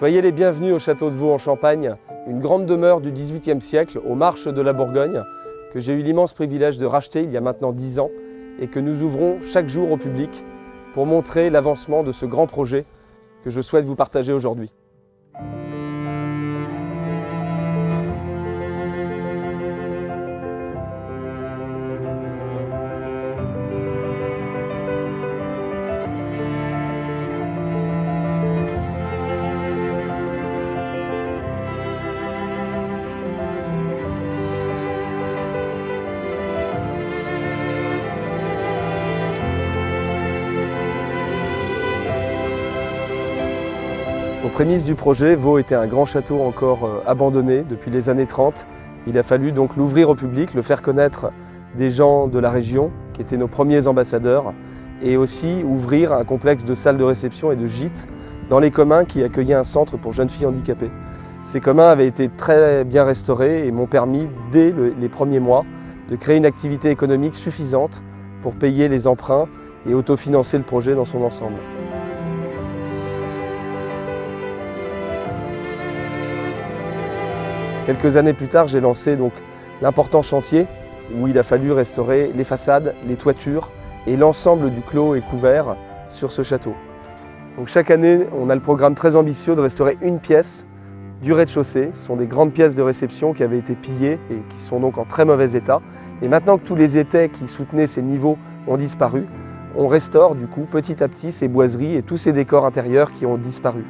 Soyez les bienvenus au château de Vaux en Champagne, une grande demeure du XVIIIe siècle aux marches de la Bourgogne que j'ai eu l'immense privilège de racheter il y a maintenant 10 ans et que nous ouvrons chaque jour au public pour montrer l'avancement de ce grand projet que je souhaite vous partager aujourd'hui. Aux prémices du projet, Vaux était un grand château encore abandonné depuis les années 30. Il a fallu donc l'ouvrir au public, le faire connaître des gens de la région qui étaient nos premiers ambassadeurs et aussi ouvrir un complexe de salles de réception et de gîtes dans les communs qui accueillaient un centre pour jeunes filles handicapées. Ces communs avaient été très bien restaurés et m'ont permis, dès les premiers mois, de créer une activité économique suffisante pour payer les emprunts et autofinancer le projet dans son ensemble. Quelques années plus tard, j'ai lancé donc l'important chantier où il a fallu restaurer les façades, les toitures et l'ensemble du clos et couvert sur ce château. Donc chaque année, on a le programme très ambitieux de restaurer une pièce du rez-de-chaussée. Ce sont des grandes pièces de réception qui avaient été pillées et qui sont donc en très mauvais état. Et maintenant que tous les étais qui soutenaient ces niveaux ont disparu, on restaure du coup petit à petit ces boiseries et tous ces décors intérieurs qui ont disparu.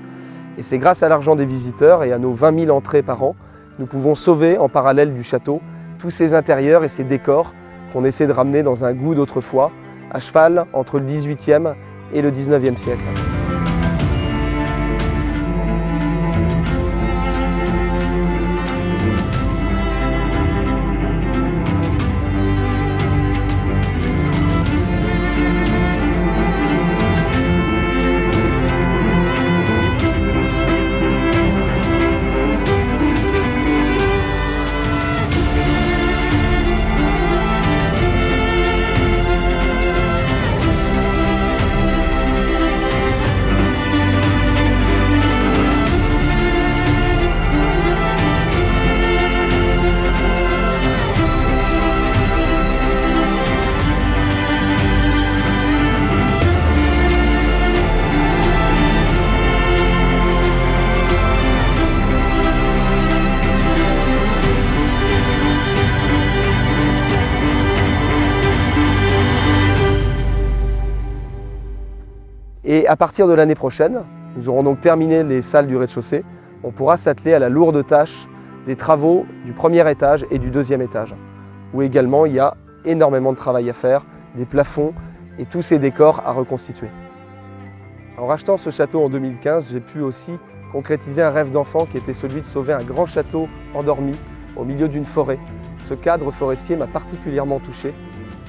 Et c'est grâce à l'argent des visiteurs et à nos 20 000 entrées par an, nous pouvons sauver en parallèle du château tous ces intérieurs et ces décors qu'on essaie de ramener dans un goût d'autrefois, à cheval entre le XVIIIe et le XIXe siècle. Et à partir de l'année prochaine, nous aurons donc terminé les salles du rez-de-chaussée, on pourra s'atteler à la lourde tâche des travaux du premier étage et du deuxième étage, où également il y a énormément de travail à faire, des plafonds et tous ces décors à reconstituer. En rachetant ce château en 2015, j'ai pu aussi concrétiser un rêve d'enfant qui était celui de sauver un grand château endormi au milieu d'une forêt. Ce cadre forestier m'a particulièrement touché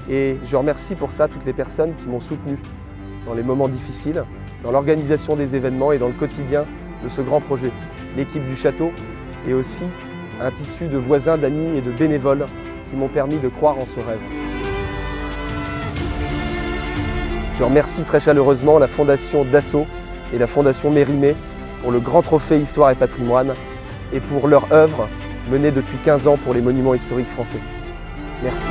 et je remercie pour ça toutes les personnes qui m'ont soutenu dans les moments difficiles, dans l'organisation des événements et dans le quotidien de ce grand projet. L'équipe du château et aussi un tissu de voisins, d'amis et de bénévoles qui m'ont permis de croire en ce rêve. Je remercie très chaleureusement la Fondation Dassault et la Fondation Mérimée pour le grand trophée Histoire et Patrimoine et pour leur œuvre menée depuis 15 ans pour les monuments historiques français. Merci.